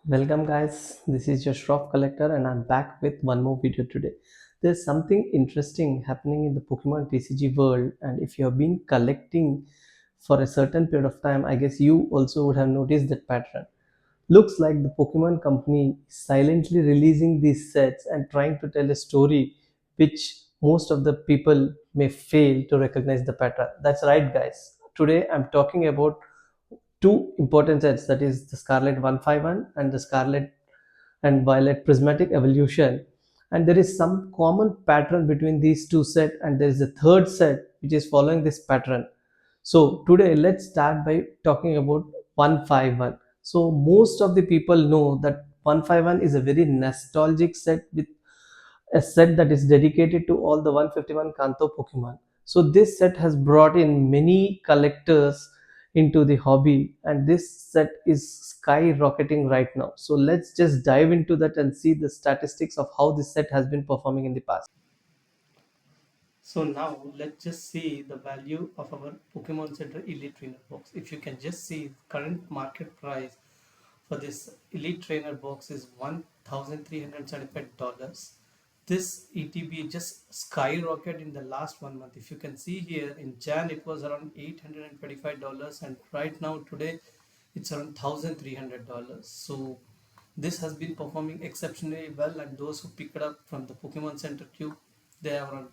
Welcome guys, this is your Shroff Collector and I'm back with one more video today. There's something interesting happening in the Pokemon TCG world, and if you have been collecting for a certain period of time, I guess you also would have noticed that pattern. Looks like the Pokemon Company is silently releasing these sets and trying to tell a story which most of the people may fail to recognize the pattern. That's right guys. Today I'm talking about two important sets, that is the Scarlet 151 and the Scarlet and Violet Prismatic Evolution. And there is some common pattern between these two sets, and there is a third set which is following this pattern. So today let's start by talking about 151. So most of the people know that 151 is a very nostalgic set, with a set that is dedicated to all the 151 Kanto Pokemon. So this set has brought in many collectors into the hobby, and this set is skyrocketing right now. So let's just dive into that and see the statistics of how this set has been performing in the past. So now let's just see the value of our Pokemon Center Elite Trainer box. If you can just see current market price for this Elite Trainer box is $1,375. This ETB just skyrocketed in the last 1 month. If you can see here in Jan it was around $825, and right now today it's around $1,300. So this has been performing exceptionally well, and those who pick it up from the Pokemon Center Cube, they are on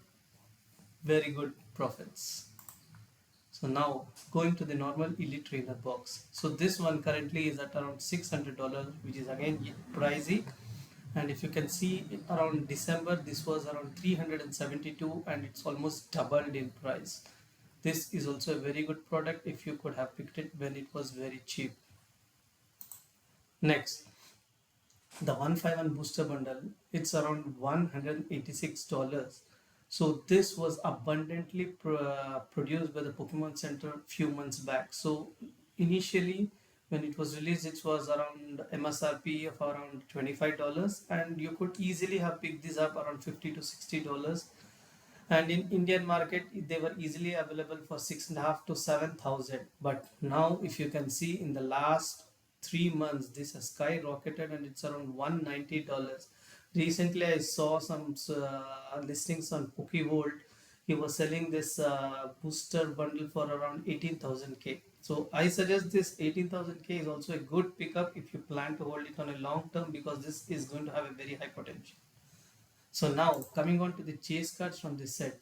very good profits. So now going to the normal Elite Trainer box. So this one currently is at around $600, which is again pricey. And if you can see around December, this was around 372, and it's almost doubled in price. This is also a very good product if you could have picked it when it was very cheap. Next, the 151 booster bundle, it's around $186. So this was abundantly produced by the Pokemon Center few months back. So initially when it was released, it was around MSRP of around $25, and you could easily have picked this up around $50 to $60. And in Indian market they were easily available for 6.5 to 7,000. But now if you can see in the last 3 months, this has skyrocketed and it's around $190. Recently I saw some listings on Pokevolt. He was selling this booster bundle for around 18,000 K. So I suggest this 18,000 K is also a good pickup if you plan to hold it on a long term, because this is going to have a very high potential. So now coming on to the chase cards from this set,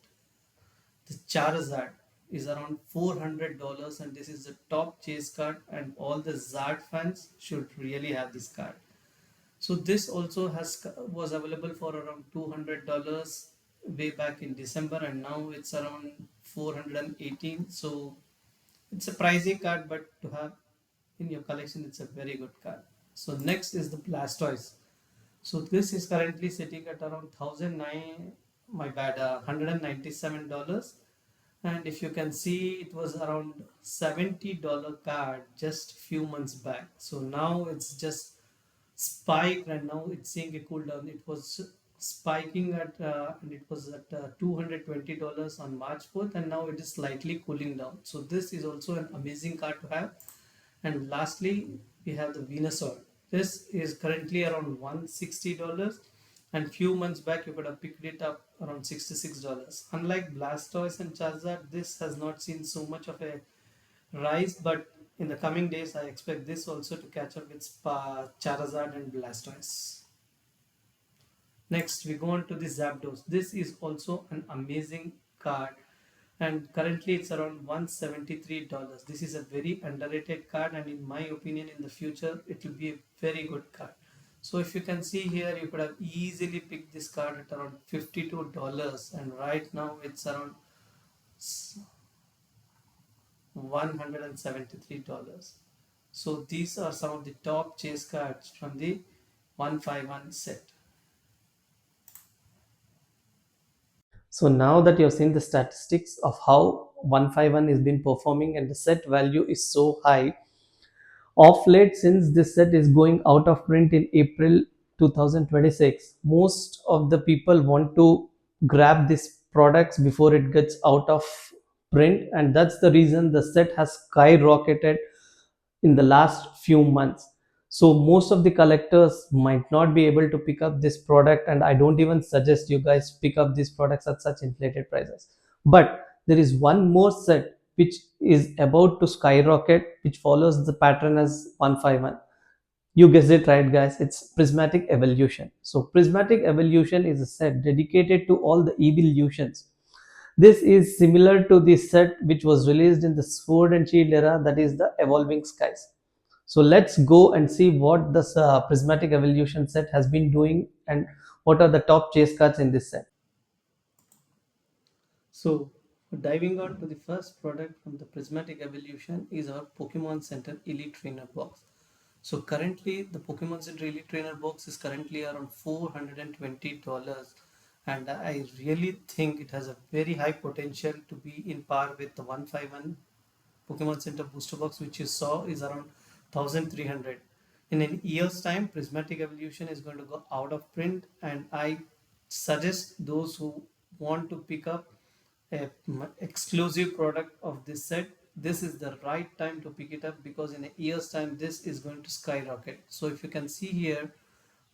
the Charizard is around $400, and this is the top chase card, and all the Zard fans should really have this card. So this also was available for around $200 way back in December, and now it's around 418. So it's a pricey card, but to have in your collection, it's a very good card. So next is the Blastoise. So this is currently sitting at around 1009, my bad, $197. And if you can see, it was around $70 card just few months back. So now it's just spiked, and now it's seeing a cool down. It was spiking at and it was at $220 on March 4th, and now it is slightly cooling down. So this is also an amazing card to have. And lastly, we have the Venusaur. This is currently around $160, and few months back you could have picked it up around $66. Unlike Blastoise and Charizard, this has not seen so much of a rise, but in the coming days I expect this also to catch up with Charizard and Blastoise. Next we go on to the Zapdos. This is also an amazing card, and currently it's around $173. This is a very underrated card, and in my opinion in the future it will be a very good card. So if you can see here, you could have easily picked this card at around $52, and right now it's around $173. So these are some of the top chase cards from the 151 set. So now that you have seen the statistics of how 151 is been performing and the set value is so high, of late, since this set is going out of print in April 2026, most of the people want to grab these products before it gets out of print, and that's the reason the set has skyrocketed in the last few months. So most of the collectors might not be able to pick up this product, and I don't even suggest you guys pick up these products at such inflated prices. But there is one more set which is about to skyrocket, which follows the pattern as 151. You guessed it right, guys. It's Prismatic Evolution. So Prismatic Evolution is a set dedicated to all the evolutions. This is similar to the set which was released in the Sword and Shield era, that is the Evolving Skies. So let's go and see what this Prismatic Evolution set has been doing and what are the top chase cards in this set. So, diving on to the first product from the Prismatic Evolution is our Pokemon Center Elite Trainer box. So currently the Pokemon Center Elite Trainer box is currently around $420, and I really think it has a very high potential to be in par with the 151 Pokemon Center booster box which you saw is around 1300. In an year's time, Prismatic Evolution is going to go out of print, and I suggest those who want to pick up a exclusive product of this set, this is the right time to pick it up, because in a year's time this is going to skyrocket. So if you can see here,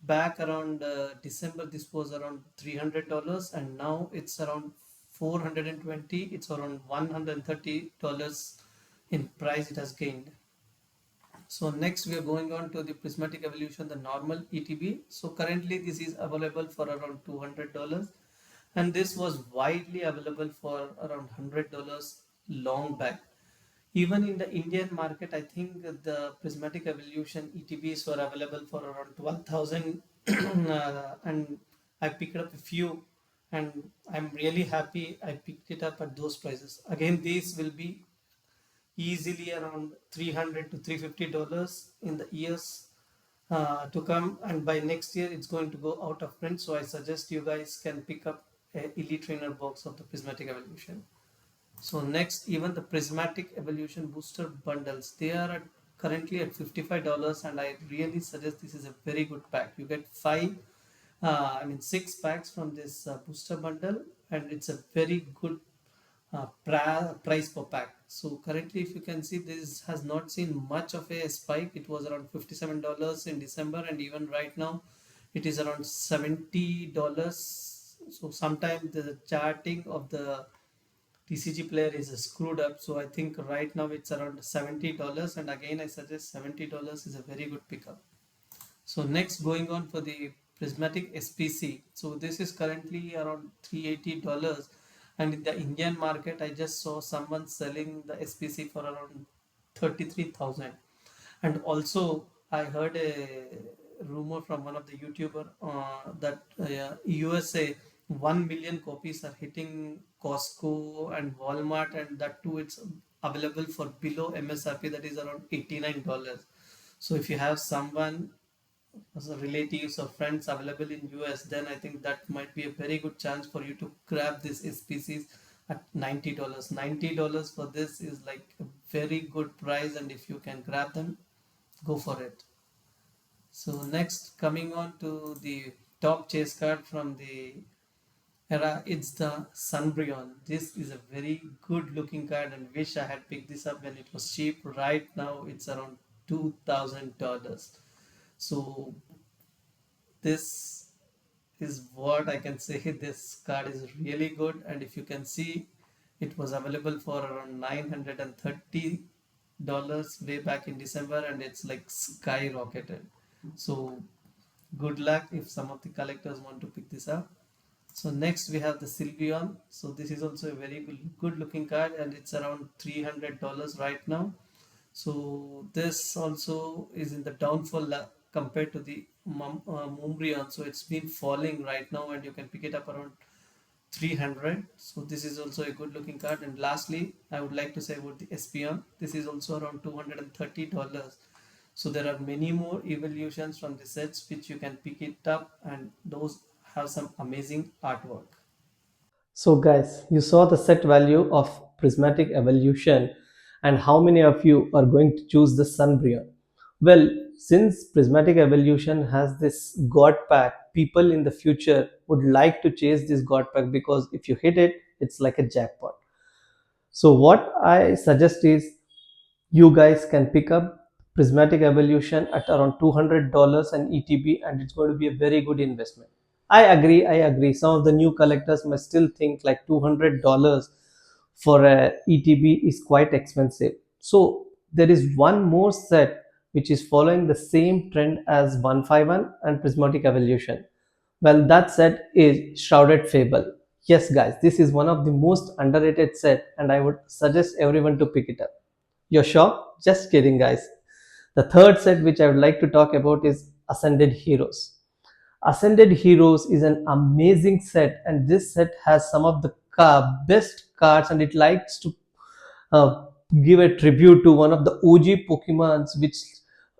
back around December this was around $300, and now it's around 420. It's around $130 in price it has gained. So next we are going on to the Prismatic Evolution, the normal ETB. So currently this is available for around $200, and this was widely available for around $100 long back. Even in the Indian market, I think the Prismatic Evolution ETBs were available for around 12,000, and I picked up a few, and I'm really happy I picked it up at those prices. Again, these will be easily around $300 to $350 in the years to come, and by next year it's going to go out of print. So I suggest you guys can pick up a Elite Trainer box of the Prismatic Evolution. So next, even the Prismatic Evolution booster bundles, they are currently at $55, and I really suggest this is a very good pack. You get six packs from this booster bundle, and it's a very good price per pack. So currently, if you can see, this has not seen much of a spike. It was around $57 in December, and even right now it is around $70. So sometimes the charting of the TCG player is screwed up. So I think right now it's around $70, and again I suggest $70 is a very good pickup. So next, going on for the Prismatic SPC. So this is currently around $380, and in the Indian market I just saw someone selling the SPC for around 33,000. And also I heard a rumor from one of the YouTuber that USA 1 million copies are hitting Costco and Walmart, and that too it's available for below MSRP, that is around $89. So if you have someone as a relatives or friends available in US, then I think that might be a very good chance for you to grab this species at $90. $90 for this is like a very good price, and if you can grab them, go for it. So next, coming on to the top chase card from the era, it's the Sunbryon. This is a very good looking card, and wish I had picked this up when it was cheap. Right now it's around $2,000. So this is what I can say. This card is really good, and if you can see, it was available for around $930 way back in December, and it's like skyrocketed. So good luck if some of the collectors want to pick this up. So next we have the Sylveon. So this is also a very good looking card, and it's around $300 right now. So this also is in the downfall compared to the Mumbrion. So it's been falling right now, and you can pick it up around 300. So this is also a good looking card. And lastly, I would like to say about the Espeon. This is also around $230. So there are many more evolutions from the sets which you can pick it up, and those have some amazing artwork. So guys, you saw the set value of Prismatic Evolution, and how many of you are going to choose the Sunbrion? Well, since Prismatic Evolution has this God pack, people in the future would like to chase this God pack, because if you hit it, it's like a jackpot. So what I suggest is you guys can pick up Prismatic Evolution at around $200 an ETB, and it's going to be a very good investment. I agree. I agree. Some of the new collectors may still think like $200 for a ETB is quite expensive. So there is one more set which is following the same trend as 151 and Prismatic Evolution. Well, that set is Shrouded Fable. Yes, guys, this is one of the most underrated set, and I would suggest everyone to pick it up. You're shocked? Just kidding, guys. The third set which I would like to talk about is Ascended Heroes. Ascended Heroes is an amazing set, and this set has some of the best cards, and it likes to uh, give a tribute to one of the OG Pokemons which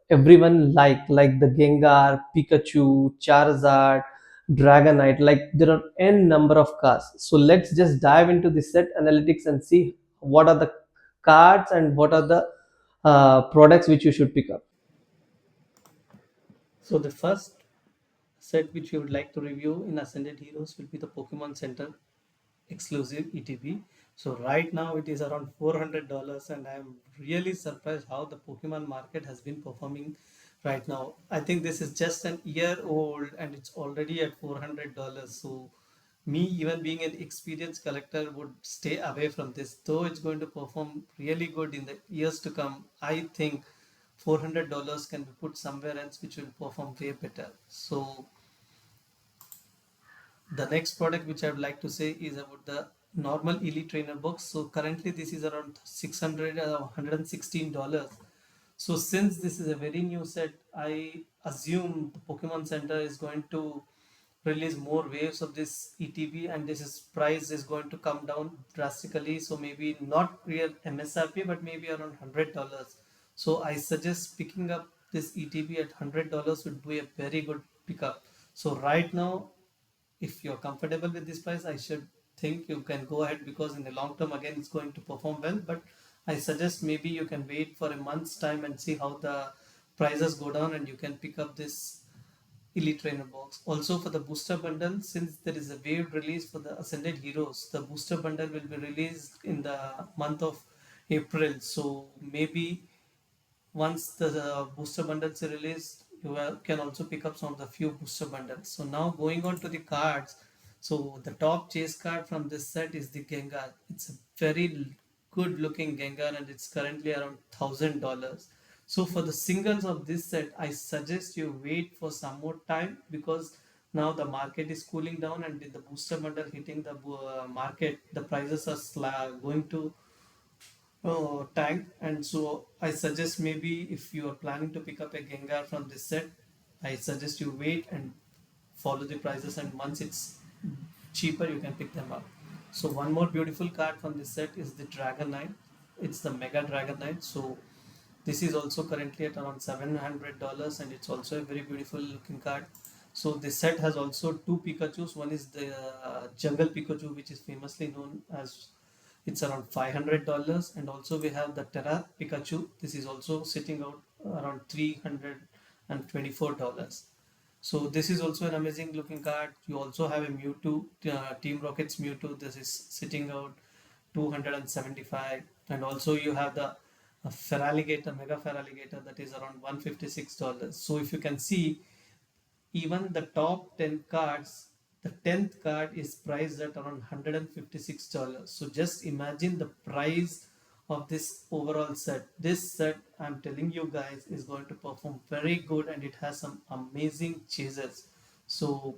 everyone like the Gengar, Pikachu, Charizard, Dragonite. Like there are n number of cards. So let's just dive into the set analytics and see what are the cards and what are the products which you should pick up. So the first set which we would like to review in Ascended Heroes will be the Pokemon Center exclusive ETB. So right now it is around $400, and I'm really surprised how the Pokemon market has been performing right now. I think this is just an year old and it's already at $400. So me, even being an experienced collector, would stay away from this. Though it's going to perform really good in the years to come, I think $400 can be put somewhere else which will perform way better. So the next product which I would like to say is about the normal Elite Trainer box. So currently this is around 600 $116. So since this is a very new set, I assume the Pokemon Center is going to release more waves of this ETB, and this is price is going to come down drastically. So maybe not real MSRP, but maybe around $100. So I suggest picking up this ETB at $100 would be a very good pickup. So right now, if you're comfortable with this price, I should think you can go ahead, because in the long term again it's going to perform well. But I suggest maybe you can wait for a month's time and see how the prices go down, and you can pick up this Elite Trainer box. Also for the booster bundle, since there is a wave release for the Ascended Heroes, the booster bundle will be released in the month of April. So maybe once the booster bundles are released, you can also pick up some of the few booster bundles. So now going on to the cards. So the top chase card from this set is the Gengar. It's a very good looking Gengar, and it's currently around $1,000. So for the singles of this set, I suggest you wait for some more time, because now the market is cooling down, and with the booster bundle hitting the market, the prices are going to tank. And so I suggest, maybe if you are planning to pick up a Gengar from this set, I suggest you wait and follow the prices, and once it's cheaper you can pick them up. So one more beautiful card from this set is the Dragonite. It's the Mega Dragonite. So this is also currently at around $700, and it's also a very beautiful looking card. So this set has also two Pikachus. One is the Jungle Pikachu, which is famously known as, it's around $500, and also we have the Terra Pikachu. This is also sitting out around $324. So this is also an amazing looking card. You also have a Mewtwo, Team Rocket's Mewtwo. This is sitting out 275, and also you have the Feraligatr, Mega Feraligatr, that is around $156. So if you can see, even the top 10 cards, the 10th card is priced at around $156. So just imagine the price of this overall set. This set, I'm telling you guys, is going to perform very good, and it has some amazing chases. So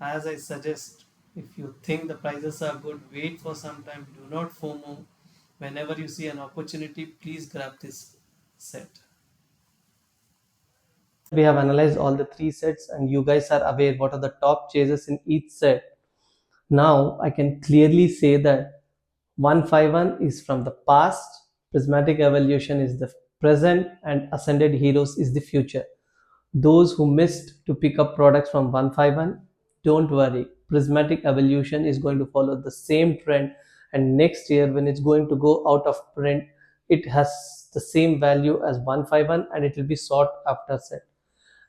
as I suggest, if you think the prices are good, wait for some time. Do not FOMO. Whenever you see an opportunity, please grab this set. We have analyzed all the three sets, and you guys are aware what are the top chases in each set. Now I can clearly say that 151 is from the past, Prismatic Evolution is the present, and Ascended Heroes is the future. Those who missed to pick up products from 151, don't worry. Prismatic Evolution is going to follow the same trend, and next year, when it's going to go out of print, it has the same value as 151, and it will be sought after set.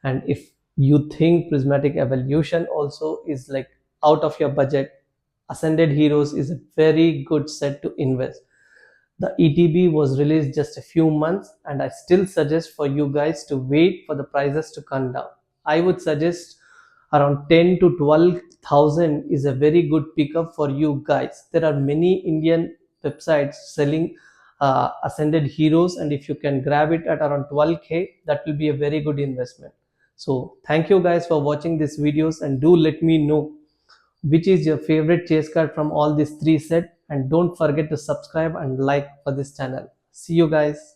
And if you think Prismatic Evolution also is like out of your budget, Ascended Heroes is a very good set to invest. The ETB was released just a few months, and I still suggest for you guys to wait for the prices to come down. I would suggest around 10 to 12,000 is a very good pickup for you guys. There are many Indian websites selling ascended heroes, and if you can grab it at around 12k, that will be a very good investment. So thank you guys for watching these videos, and do let me know which is your favorite chase card from all these three sets, and don't forget to subscribe and like for this channel. See you guys.